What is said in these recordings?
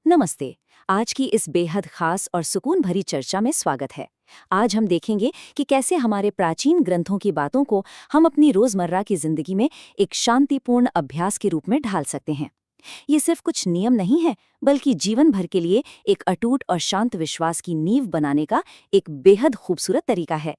नमस्ते। आज की इस बेहद खास और सुकून भरी चर्चा में स्वागत है। आज हम देखेंगे कि कैसे हमारे प्राचीन ग्रंथों की बातों को हम अपनी रोजमर्रा की जिंदगी में एक शांतिपूर्ण अभ्यास के रूप में ढाल सकते हैं। ये सिर्फ कुछ नियम नहीं है, बल्कि जीवन भर के लिए एक अटूट और शांत विश्वास की नींव बनाने का एक बेहद खूबसूरत तरीका है।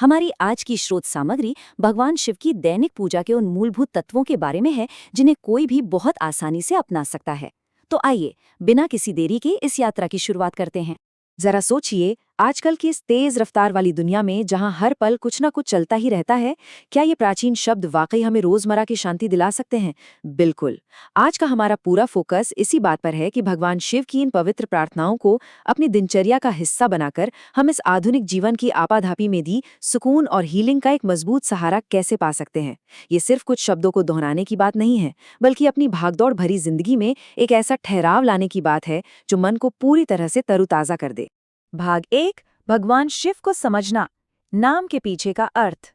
हमारी आज की स्रोत सामग्री भगवान शिव की दैनिक पूजा के उन मूलभूत तत्वों के बारे में है जिन्हें कोई भी बहुत आसानी से अपना सकता है। तो आइए, बिना किसी देरी के इस यात्रा की शुरुआत करते हैं। जरा सोचिए, आजकल की इस तेज रफ्तार वाली दुनिया में जहां हर पल कुछ ना कुछ चलता ही रहता है, क्या ये प्राचीन शब्द वाकई हमें रोजमर्रा की शांति दिला सकते हैं? बिल्कुल। आज का हमारा पूरा फोकस इसी बात पर है कि भगवान शिव की इन पवित्र प्रार्थनाओं को अपनी दिनचर्या का हिस्सा बनाकर हम इस आधुनिक जीवन की आपाधापी में भी सुकून और हीलिंग का एक मजबूत सहारा कैसे पा सकते हैं। ये सिर्फ कुछ शब्दों को दोहराने की बात नहीं है, बल्कि अपनी भागदौड़ भरी जिंदगी में एक ऐसा ठहराव लाने की बात है जो मन को पूरी तरह से तरोताजा कर दे। भाग 1, भगवान शिव को समझना, नाम के पीछे का अर्थ।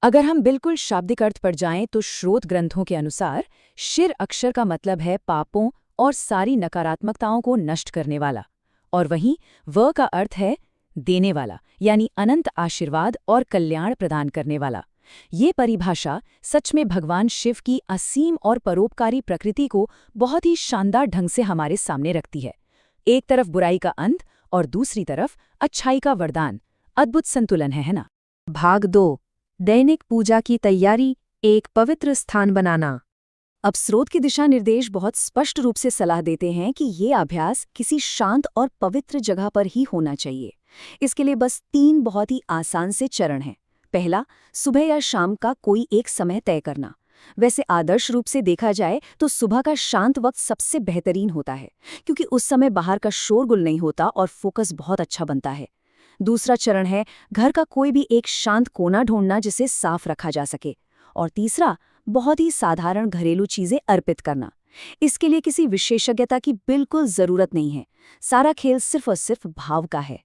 अगर हम बिल्कुल शाब्दिक अर्थ पर जाएं तो स्रोत ग्रंथों के अनुसार शिर अक्षर का मतलब है पापों और सारी नकारात्मकताओं को नष्ट करने वाला, और वहीं व का अर्थ है देने वाला, यानी अनंत आशीर्वाद और कल्याण प्रदान करने वाला। ये परिभाषा सच में भगवान शिव की असीम और परोपकारी प्रकृति को बहुत ही शानदार ढंग से हमारे सामने रखती है। एक तरफ बुराई का अंत और दूसरी तरफ अच्छाई का वरदान। अद्भुत संतुलन है ना? भाग 2, दैनिक पूजा की तैयारी, एक पवित्र स्थान बनाना। अब स्रोत के दिशा निर्देश बहुत स्पष्ट रूप से सलाह देते हैं कि ये अभ्यास किसी शांत और पवित्र जगह पर ही होना चाहिए। इसके लिए बस 3 बहुत ही आसान से चरण हैं। पहला, सुबह या शाम का कोई एक समय तय करना। वैसे आदर्श रूप से देखा जाए तो सुबह का शांत वक्त सबसे बेहतरीन होता है, क्योंकि उस समय बाहर का शोरगुल नहीं होता और फोकस बहुत अच्छा बनता है। दूसरा चरण है घर का कोई भी एक शांत कोना ढूंढना जिसे साफ रखा जा सके। और तीसरा, बहुत ही साधारण घरेलू चीजें अर्पित करना। इसके लिए किसी विशेषज्ञता की बिल्कुल जरूरत नहीं है। सारा खेल सिर्फ और सिर्फ भाव का है।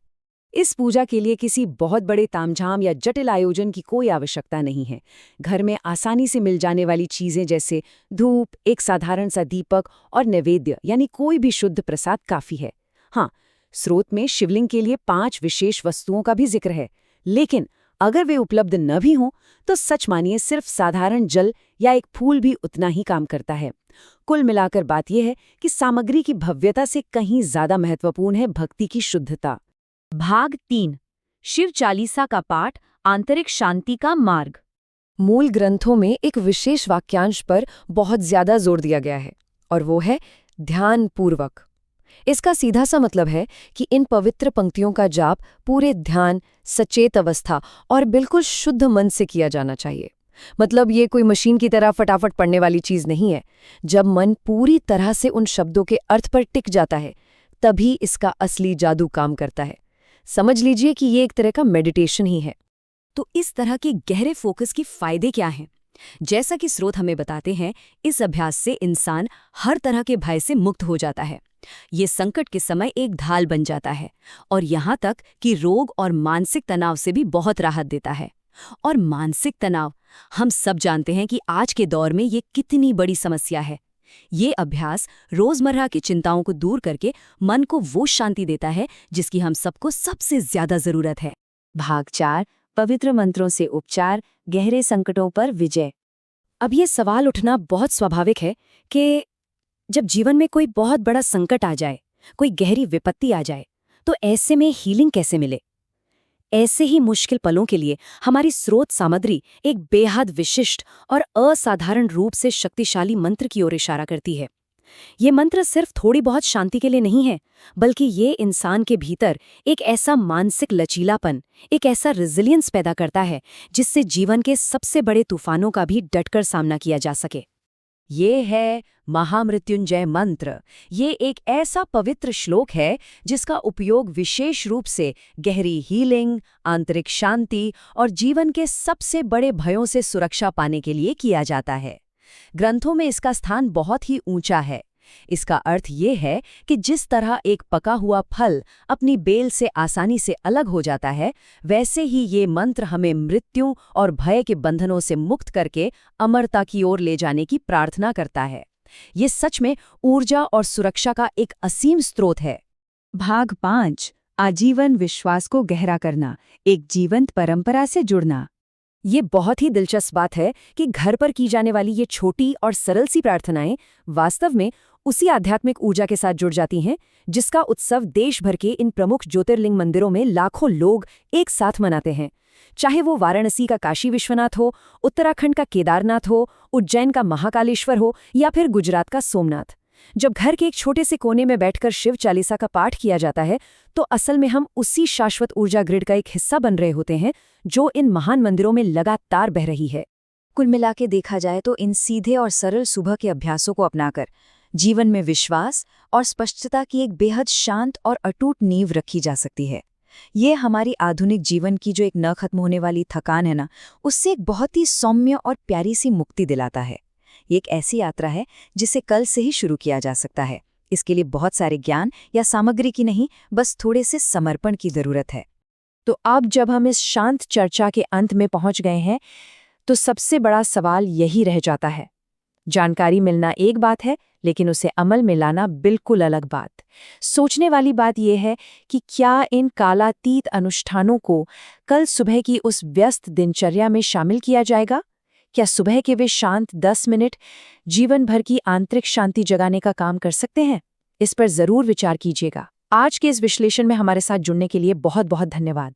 इस पूजा के लिए किसी बहुत बड़े तामझाम या जटिल आयोजन की कोई आवश्यकता नहीं है। घर में आसानी से मिल जाने वाली चीजें जैसे धूप, एक साधारण सा दीपक और नैवेद्य यानी कोई भी शुद्ध प्रसाद काफी है। हाँ, स्रोत में शिवलिंग के लिए 5 विशेष वस्तुओं का भी जिक्र है, लेकिन अगर वे उपलब्ध न भी हों तो सच मानिए सिर्फ साधारण जल या एक फूल भी उतना ही काम करता है। कुल मिलाकर बात यह है कि सामग्री की भव्यता से कहीं ज्यादा महत्वपूर्ण है भक्ति की शुद्धता। भाग 3, शिव चालीसा का पाठ, आंतरिक शांति का मार्ग। मूल ग्रंथों में एक विशेष वाक्यांश पर बहुत ज्यादा जोर दिया गया है, और वो है ध्यानपूर्वक। इसका सीधा सा मतलब है कि इन पवित्र पंक्तियों का जाप पूरे ध्यान, सचेत अवस्था और बिल्कुल शुद्ध मन से किया जाना चाहिए। मतलब ये कोई मशीन की तरह फटाफट पढ़ने वाली चीज नहीं है। जब मन पूरी तरह से उन शब्दों के अर्थ पर टिक जाता है, तभी इसका असली जादू काम करता है। समझ लीजिए कि ये एक तरह का मेडिटेशन ही है। तो इस तरह के गहरे फोकस के फायदे क्या हैं? जैसा कि स्रोत हमें बताते हैं, इस अभ्यास से इंसान हर तरह के भय से मुक्त हो जाता है। ये संकट के समय एक ढाल बन जाता है, और यहाँ तक कि रोग और मानसिक तनाव से भी बहुत राहत देता है। और मानसिक तनाव, हम सब जानते हैं कि आज के दौर में ये कितनी बड़ी समस्या है। ये अभ्यास रोजमर्रा की चिंताओं को दूर करके मन को वो शांति देता है जिसकी हम सबको सबसे ज्यादा जरूरत है। भाग 4, पवित्र मंत्रों से उपचार, गहरे संकटों पर विजय। अब ये सवाल उठना बहुत स्वाभाविक है कि जब जीवन में कोई बहुत बड़ा संकट आ जाए, कोई गहरी विपत्ति आ जाए, तो ऐसे में हीलिंग कैसे मिले? ऐसे ही मुश्किल पलों के लिए हमारी स्रोत सामग्री एक बेहद विशिष्ट और असाधारण रूप से शक्तिशाली मंत्र की ओर इशारा करती है। ये मंत्र सिर्फ थोड़ी बहुत शांति के लिए नहीं है, बल्कि ये इंसान के भीतर एक ऐसा मानसिक लचीलापन, एक ऐसा रेजिलियंस पैदा करता है जिससे जीवन के सबसे बड़े तूफानों का भी डटकर सामना किया जा सके। ये है महामृत्युंजय मंत्र। ये एक ऐसा पवित्र श्लोक है जिसका उपयोग विशेष रूप से गहरी हीलिंग, आंतरिक शांति और जीवन के सबसे बड़े भयों से सुरक्षा पाने के लिए किया जाता है। ग्रंथों में इसका स्थान बहुत ही ऊंचा है। इसका अर्थ ये है कि जिस तरह एक पका हुआ फल अपनी बेल से आसानी से अलग हो जाता है, वैसे ही ये मंत्र हमें मृत्यु और भय के बंधनों से मुक्त करके अमरता की ओर ले जाने की प्रार्थना करता है। ये सच में ऊर्जा और सुरक्षा का एक असीम स्रोत है। भाग 5 आजीवन विश्वास को गहरा करना, एक जीवंत परंपरा से जुड़ना। ये बहुत ही दिलचस्प बात है कि घर पर की जाने वाली ये छोटी और सरल सी प्रार्थनाएं वास्तव में उसी आध्यात्मिक ऊर्जा के साथ जुड़ जाती हैं जिसका उत्सव देश भर के इन प्रमुख ज्योतिर्लिंग मंदिरों में लाखों लोग एक साथ मनाते हैं। चाहे वो वाराणसी का काशी विश्वनाथ हो, उत्तराखंड का केदारनाथ हो, उज्जैन का महाकालेश्वर हो या फिर गुजरात का सोमनाथ। जब घर के एक छोटे से कोने में बैठकर शिव चालीसा का पाठ किया जाता है तो असल में हम उसी शाश्वत ऊर्जा ग्रिड का एक हिस्सा बन रहे होते हैं जो इन महान मंदिरों में लगातार बह रही है। कुल मिला के देखा जाए तो इन सीधे और सरल सुबह के अभ्यासों को अपनाकर जीवन में विश्वास और स्पष्टता की एक बेहद शांत और अटूट नींव रखी जा सकती है। ये हमारी आधुनिक जीवन की जो एक न खत्म होने वाली थकान है ना, उससे एक बहुत ही सौम्य और प्यारी सी मुक्ति दिलाता है। ये एक ऐसी यात्रा है जिसे कल से ही शुरू किया जा सकता है। इसके लिए बहुत सारे ज्ञान या सामग्री की नहीं, बस थोड़े से समर्पण की जरूरत है। तो अब जब हम इस शांत चर्चा के अंत में पहुंच गए हैं तो सबसे बड़ा सवाल यही रह जाता है। जानकारी मिलना एक बात है, लेकिन उसे अमल में लाना बिल्कुल अलग बात। सोचने वाली बात यह है कि क्या इन कालातीत अनुष्ठानों को कल सुबह की उस व्यस्त दिनचर्या में शामिल किया जाएगा? क्या सुबह के वे शांत 10 मिनट जीवन भर की आंतरिक शांति जगाने का काम कर सकते हैं? इस पर जरूर विचार कीजिएगा। आज के इस विश्लेषण में हमारे साथ जुड़ने के लिए बहुत बहुत धन्यवाद।